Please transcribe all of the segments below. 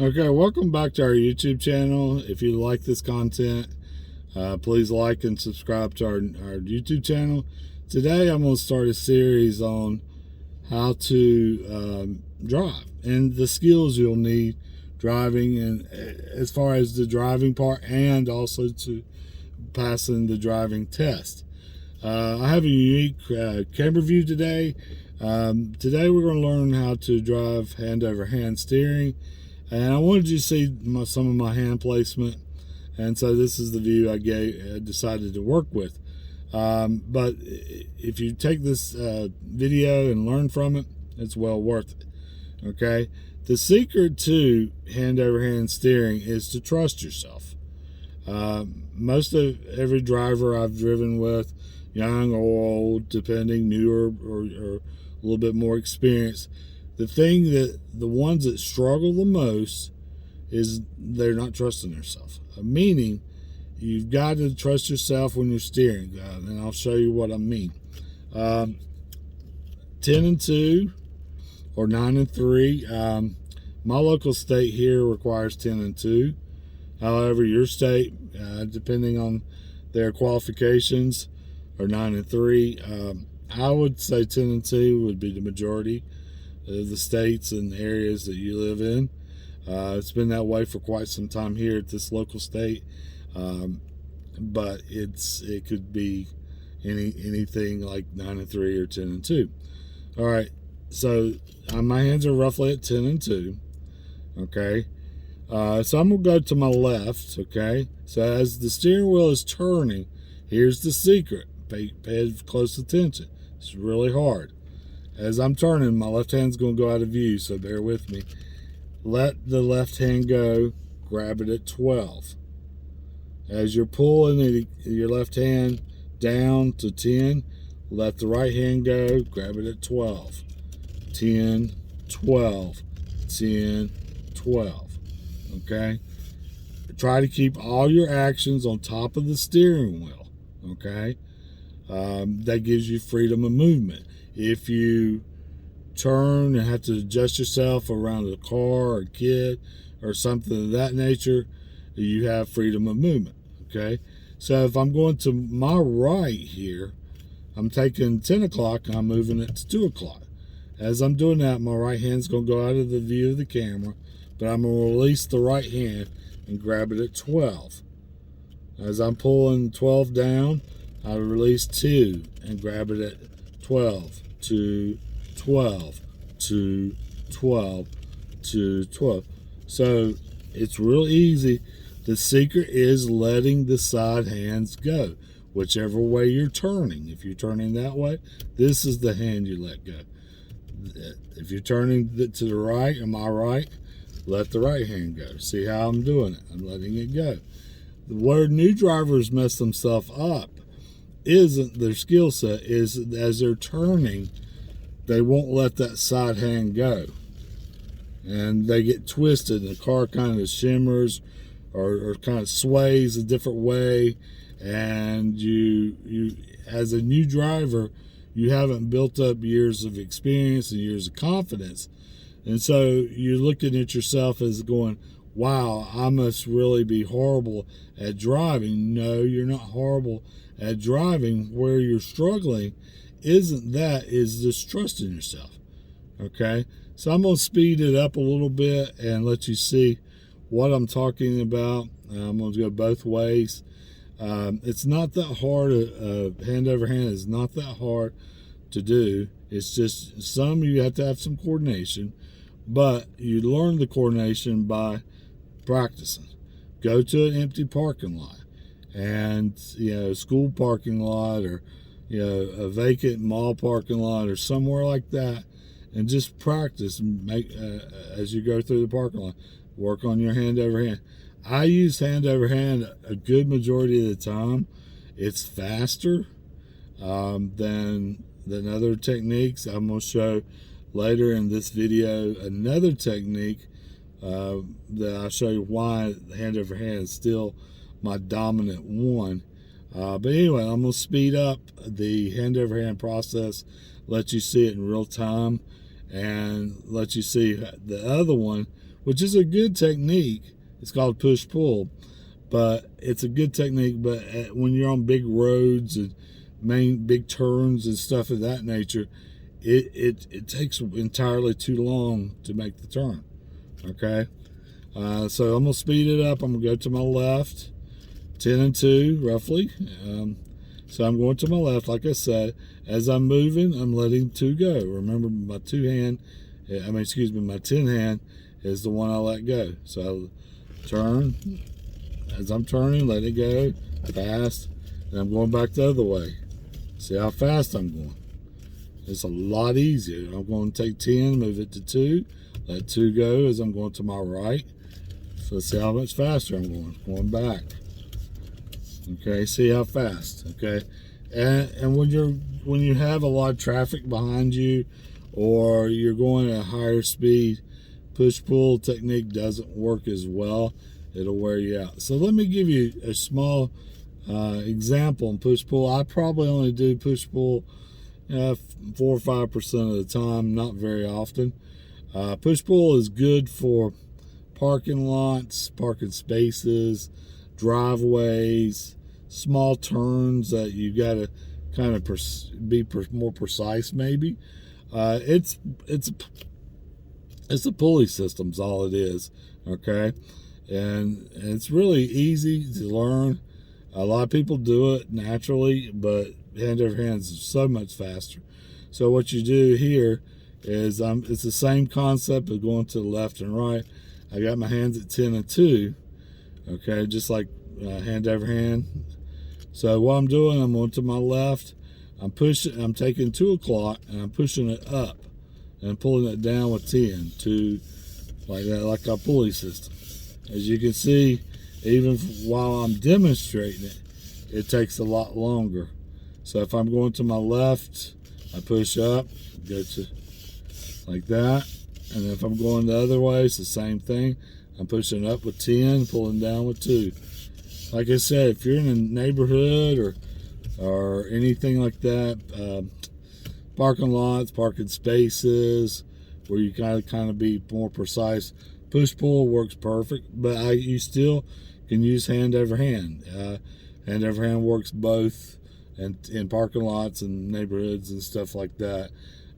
Okay, welcome back to our YouTube channel. If you like this content, please like and subscribe to our YouTube channel. Today I'm going to start a series on how to drive and the skills you'll need driving, and as far as the driving part and also to passing the driving test. I have a unique camera view today. Today we're going to learn how to drive hand over hand steering. And I wanted you to see some of my hand placement, and so this is the view I decided to work with. But if you take this video and learn from it, it's well worth it. Okay, the secret to hand over hand steering is to trust yourself. Most of every driver I've driven with, young or old, depending, newer or a little bit more experienced, the ones that struggle the most is they're not trusting themselves. Meaning, you've got to trust yourself when you're steering, and I'll show you what I mean. 10 and 2 or 9 and 3. My local state here requires 10 and 2. However, your state, depending on their qualifications, are 9 and 3. I would say 10 and 2 would be the majority of the states and areas that you live in. It's been that way for quite some time here at this local state, but it could be anything like 9 and 3 or 10 and 2. All right, so my hands are roughly at 10 and 2. Okay, so I'm gonna go to my left. Okay, so as the steering wheel is turning, here's the secret. Pay close attention. It's really hard. As I'm turning, my left hand's going to go out of view, so bear with me. Let the left hand go, grab it at 12. As you're pulling your left hand down to 10, let the right hand go, grab it at 12. 10, 12, 10, 12. Okay? Try to keep all your actions on top of the steering wheel. Okay? That gives you freedom of movement. If you turn and have to adjust yourself around a car or a kid or something of that nature, you have freedom of movement. Okay, so if I'm going to my right here, I'm taking 10 o'clock and I'm moving it to 2 o'clock. As I'm doing that, my right hand's going to go out of the view of the camera, but I'm going to release the right hand and grab it at 12. As I'm pulling 12 down, I release 2 and grab it at 12, to 12, to 12, to 12. So it's real easy. The secret is letting the side hands go, whichever way you're turning. If you're turning that way, this is the hand you let go. If you're turning to the right, am I right? Let the right hand go. See how I'm doing it? I'm letting it go. Where new drivers mess themselves up isn't their skill set, is as they're turning, they won't let that side hand go, and they get twisted, and the car kind of shimmers or kind of sways a different way, and you as a new driver, you haven't built up years of experience and years of confidence, and so you're looking at yourself as going, wow, I must really be horrible at driving. No, you're not horrible at driving. Where you're struggling is just trusting yourself. Okay, so I'm going to speed it up a little bit and let you see what I'm talking about. I'm going to go both ways. It's not that hard. Hand over hand is not that hard to do. It's just you have to have some coordination, but you learn the coordination by practicing. Go to an empty parking lot, and school parking lot, or a vacant mall parking lot or somewhere like that, and just practice. Make as you go through the parking lot, work on your hand over hand. I use hand over hand a good majority of the time. It's faster than other techniques. I'm going to show later in this video another technique that I'll show you why hand over hand is still my dominant one. But anyway, I'm going to speed up the hand over hand process, let you see it in real time, and let you see the other one, which is a good technique. It's called push-pull, but it's a good technique. But when you're on big roads and big turns and stuff of that nature, it takes entirely too long to make the turn. Okay, so I'm gonna speed it up. I'm gonna go to my left, 10 and 2 roughly. So I'm going to my left, like I said. As I'm moving, I'm letting 2 go. Remember, my 10 hand is the one I let go. So I turn. As I'm turning, let it go fast, and I'm going back the other way. See how fast I'm going. It's a lot easier. I'm going to take 10, move it to 2, let 2 go as I'm going to my right. So let's see how much faster I'm going back. Okay, see how fast. Okay, and when you have a lot of traffic behind you, or you're going at a higher speed, push-pull technique doesn't work as well. It'll wear you out. So let me give you a small example in push-pull. I probably only do push-pull 4 or 5% of the time, not very often. Push-pull is good for parking lots, parking spaces, driveways, small turns that you got to kind of be more precise. Maybe it's a pulley system's all it is. Okay, and it's really easy to learn. A lot of people do it naturally, but hand over hand is so much faster. So what you do here is it's the same concept of going to the left and right. I got my hands at 10 and 2. Okay, just like hand over hand. So what I'm doing, I'm going to my left. I'm taking 2 o'clock and I'm pushing it up and pulling it down with 10 to like that, like a pulley system. As you can see, even while I'm demonstrating it, it takes a lot longer. So if I'm going to my left, I push up, go to like that. And if I'm going the other way, it's the same thing. I'm pushing up with 10, pulling down with 2. Like I said, if you're in a neighborhood or anything like that, parking lots, parking spaces, where you gotta kind of be more precise, push-pull works perfect. But you still can use hand over hand. Hand over hand works both in parking lots and neighborhoods and stuff like that.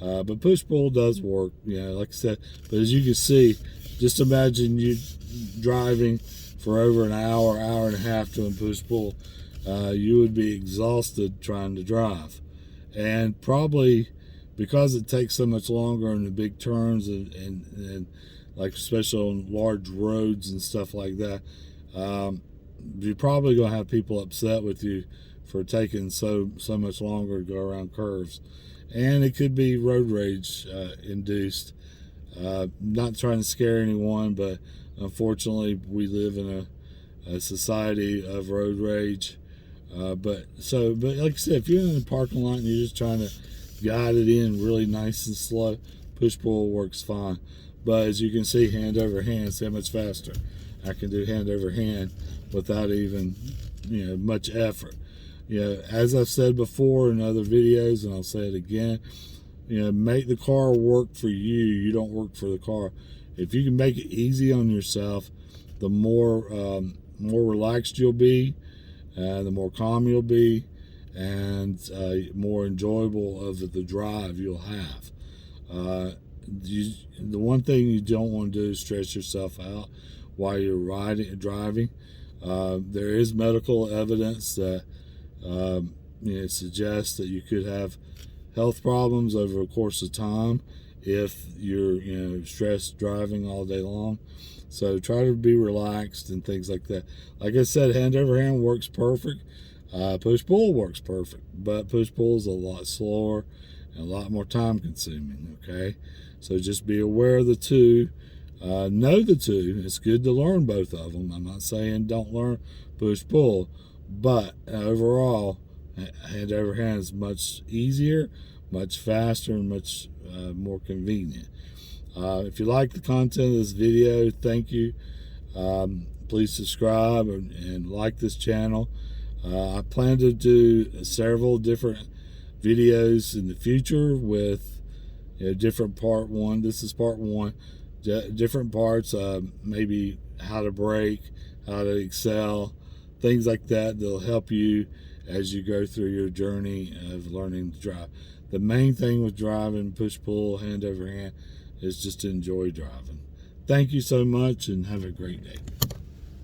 But push-pull does work, like I said. But as you can see, just imagine you driving for over an hour, hour and a half doing push-pull. You would be exhausted trying to drive. And probably because it takes so much longer in the big turns and like especially on large roads and stuff like that, you're probably going to have people upset with you for taking so much longer to go around curves. And it could be road rage induced. Not trying to scare anyone, but unfortunately we live in a society of road rage. But like I said, if you're in a parking lot and you're just trying to guide it in really nice and slow, push-pull works fine. But as you can see, hand over hand, see how much faster I can do hand over hand without even much effort. As I've said before in other videos, and I'll say it again, make the car work for you. You don't work for the car. If you can make it easy on yourself, the more relaxed you'll be, the more calm you'll be, and more enjoyable of the drive you'll have. The one thing you don't want to do is stress yourself out while you're driving. There is medical evidence that suggests that you could have health problems over a course of time if you're stressed driving all day long. So try to be relaxed and things like that. Like I said, hand over hand works perfect. Push-pull works perfect, but push-pull is a lot slower and a lot more time consuming. Okay, so just be aware of the two. Know the two. It's good to learn both of them. I'm not saying don't learn push-pull, but overall, hand over hand is much easier, much faster, and much more convenient. If you like the content of this video, thank you. Please subscribe and like this channel. I plan to do several different videos in the future with different part one. This is part one, different parts, maybe how to brake, how to excel, things like that that'll help you as you go through your journey of learning to drive. The main thing with driving, push-pull, hand over hand, is just to enjoy driving. Thank you so much and have a great day.